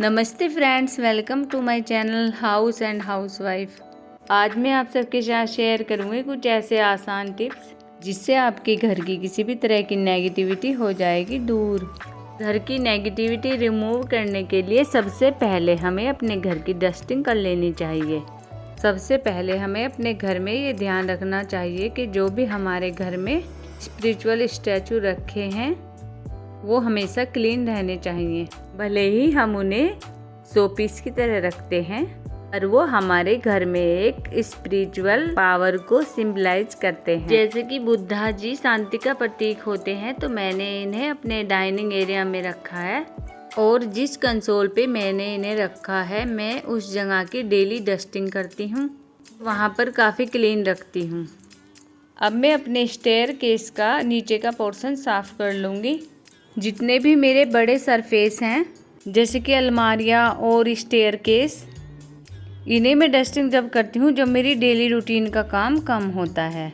नमस्ते friends, welcome to my channel house and housewife. आज मैं आप सबके साथ शेयर करूँगी कुछ ऐसे आसान टिप्स जिससे आपके घर की किसी भी तरह की नेगेटिविटी हो जाएगी दूर। घर की नेगेटिविटी रिमूव करने के लिए सबसे पहले हमें अपने घर की डस्टिंग कर लेनी चाहिए। सबसे पहले हमें अपने घर में ये ध्यान रखना चाहिए कि जो भी हमारे घर में स्पिरिचुअल स्टैचू रखे हैं वो हमेशा क्लीन रहने चाहिए। भले ही हम उन्हें शोपीस की तरह रखते हैं पर वो हमारे घर में एक स्पिरिचुअल पावर को सिंबलाइज करते हैं। जैसे कि बुद्धा जी शांति का प्रतीक होते हैं, तो मैंने इन्हें अपने डाइनिंग एरिया में रखा है और जिस कंसोल पे मैंने इन्हें रखा है मैं उस जगह की डेली डस्टिंग करती हूँ, वहाँ पर काफ़ी क्लीन रखती हूँ। अब मैं अपने स्टेयर केस का नीचे का पोर्शन साफ़ कर लूँगी। जितने भी मेरे बड़े सरफेस हैं जैसे कि अलमारियाँ और स्टेयर केस, इन्हें मैं डस्टिंग जब करती हूँ जब मेरी डेली रूटीन का काम कम होता है।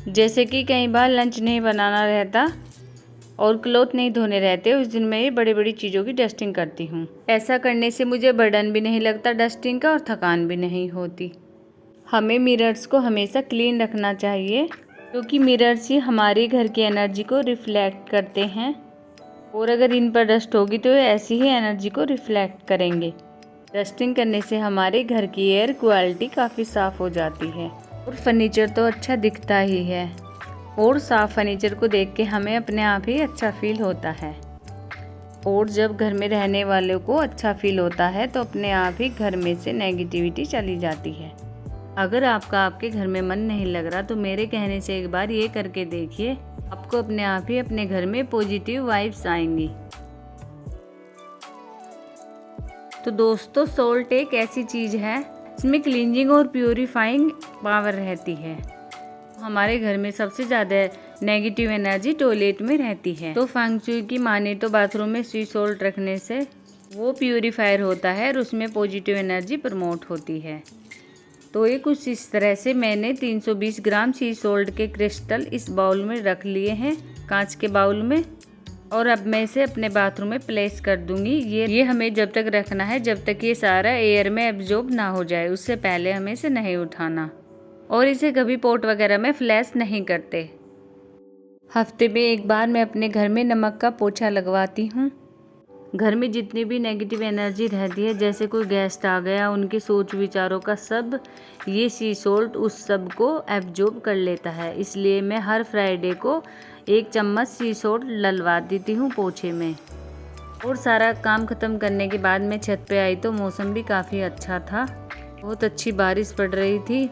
जैसे कि कई बार लंच नहीं बनाना रहता और क्लोथ नहीं धोने रहते, उस दिन मैं ये बड़ी बड़ी चीज़ों की डस्टिंग करती हूँ। ऐसा करने से मुझे बर्डन भी नहीं लगता डस्टिंग का और थकान भी नहीं होती। हमें मिरर्स को हमेशा क्लीन रखना चाहिए क्योंकि मिरर्स ही हमारे घर की एनर्जी को रिफ्लेक्ट करते हैं और अगर इन पर डस्ट होगी तो ऐसी ही एनर्जी को रिफ्लेक्ट करेंगे। डस्टिंग करने से हमारे घर की एयर क्वालिटी काफ़ी साफ़ हो जाती है और फर्नीचर तो अच्छा दिखता ही है और साफ़ फर्नीचर को देख के हमें अपने आप ही अच्छा फील होता है। और जब घर में रहने वालों को अच्छा फील होता है तो अपने आप ही घर में से नेगेटिविटी चली जाती है। अगर आपके घर में मन नहीं लग रहा तो मेरे कहने से एक बार ये करके देखिए, आपको अपने आप ही अपने घर में पॉजिटिव वाइब्स आएंगी। तो दोस्तों, सॉल्ट एक ऐसी चीज़ है इसमें क्लींजिंग और प्यूरिफाइंग पावर रहती है। हमारे घर में सबसे ज़्यादा नेगेटिव एनर्जी टॉयलेट में रहती है, तो फेंग शुई की माने तो बाथरूम में सी सॉल्ट रखने से वो प्यूरिफायर होता है और उसमें पॉजिटिव एनर्जी प्रमोट होती है। तो ये कुछ इस तरह से मैंने 320 ग्राम सी सॉल्ट के क्रिस्टल इस बाउल में रख लिए हैं, कांच के बाउल में, और अब मैं इसे अपने बाथरूम में प्लेस कर दूंगी। ये हमें जब तक रखना है जब तक ये सारा एयर में एब्जॉर्ब ना हो जाए, उससे पहले हमें इसे नहीं उठाना। और इसे कभी पॉट वगैरह में फ्लैश नहीं करते। हफ्ते में एक बार मैं अपने घर में नमक का पोछा लगवाती हूँ। घर में जितनी भी नेगेटिव एनर्जी रहती है, जैसे कोई गेस्ट आ गया, उनके सोच विचारों का सब ये सी सॉल्ट उस सब को एब्जॉर्ब कर लेता है। इसलिए मैं हर फ्राइडे को 1 चम्मच सी सॉल्ट डलवा देती हूँ पोछे में। और सारा काम ख़त्म करने के बाद मैं छत पे आई तो मौसम भी काफ़ी अच्छा था, बहुत अच्छी बारिश पड़ रही थी।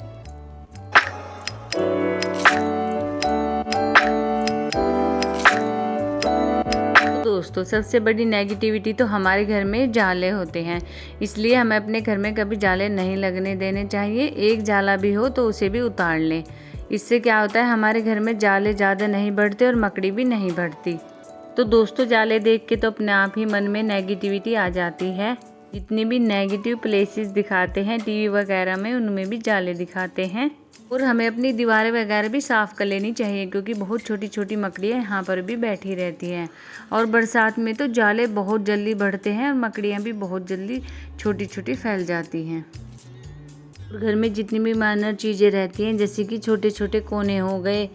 दोस्तों, सबसे बड़ी नेगेटिविटी तो हमारे घर में जाले होते हैं, इसलिए हमें अपने घर में कभी जाले नहीं लगने देने चाहिए। एक जाला भी हो तो उसे भी उतार लें। इससे क्या होता है, हमारे घर में जाले ज़्यादा नहीं बढ़ते और मकड़ी भी नहीं बढ़ती। तो दोस्तों, जाले देख के तो अपने आप ही मन में नेगेटिविटी आ जाती है। जितनी भी नेगेटिव प्लेसेस दिखाते हैं टीवी वगैरह में, उनमें भी जाले दिखाते हैं। और हमें अपनी दीवारें वगैरह भी साफ़ कर लेनी चाहिए क्योंकि बहुत छोटी छोटी मकड़ियाँ यहाँ पर भी बैठी रहती हैं। और बरसात में तो जाले बहुत जल्दी बढ़ते हैं और मकड़ियाँ भी बहुत जल्दी छोटी छोटी फैल जाती हैं। और घर में जितनी भी माइनर चीज़ें रहती हैं जैसे कि छोटे छोटे कोने हो गए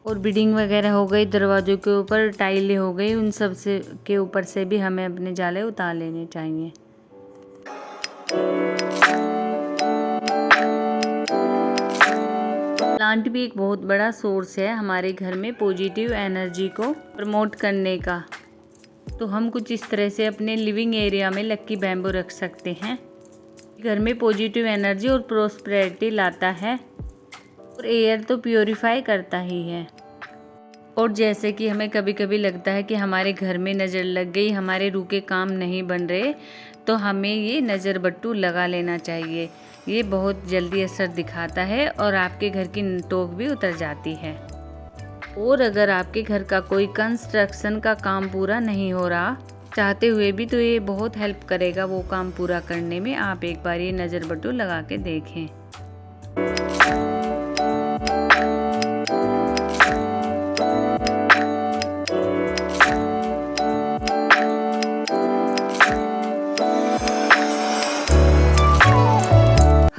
और बिडिंग वगैरह हो गई, दरवाज़ों के ऊपर टाइलें हो गई, उन सब से के ऊपर से भी हमें अपने जाले उतार लेने चाहिए। प्लांट भी एक बहुत बड़ा सोर्स है हमारे घर में पॉजिटिव एनर्जी को प्रमोट करने का। तो हम कुछ इस तरह से अपने लिविंग एरिया में लक्की बैम्बू रख सकते हैं। घर में पॉजिटिव एनर्जी और प्रोस्पेरिटी लाता है और एयर तो प्योरीफाई करता ही है। और जैसे कि हमें कभी कभी लगता है कि हमारे घर में नज़र लग गई, हमारे रुके काम नहीं बन रहे, तो हमें ये नज़र बट्टू लगा लेना चाहिए। ये बहुत जल्दी असर दिखाता है और आपके घर की टोक भी उतर जाती है। और अगर आपके घर का कोई कंस्ट्रक्शन का काम पूरा नहीं हो रहा चाहते हुए भी, तो ये बहुत हेल्प करेगा वो काम पूरा करने में। आप एक बार ये नज़र बट्टू लगा के देखें।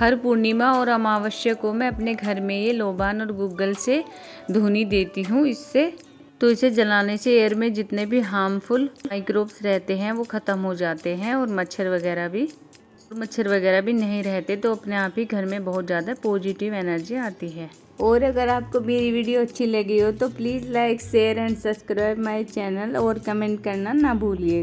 हर पूर्णिमा और अमावस्या को मैं अपने घर में ये लोबान और गूगल से धुनी देती हूँ। तो इसे जलाने से एयर में जितने भी हार्मफुल माइक्रोब्स रहते हैं वो ख़त्म हो जाते हैं और मच्छर वगैरह भी नहीं रहते। तो अपने आप ही घर में बहुत ज़्यादा पॉजिटिव एनर्जी आती है। और अगर आपको मेरी वीडियो अच्छी लगी हो तो please like share and subscribe my channel और कमेंट करना ना भूलिए।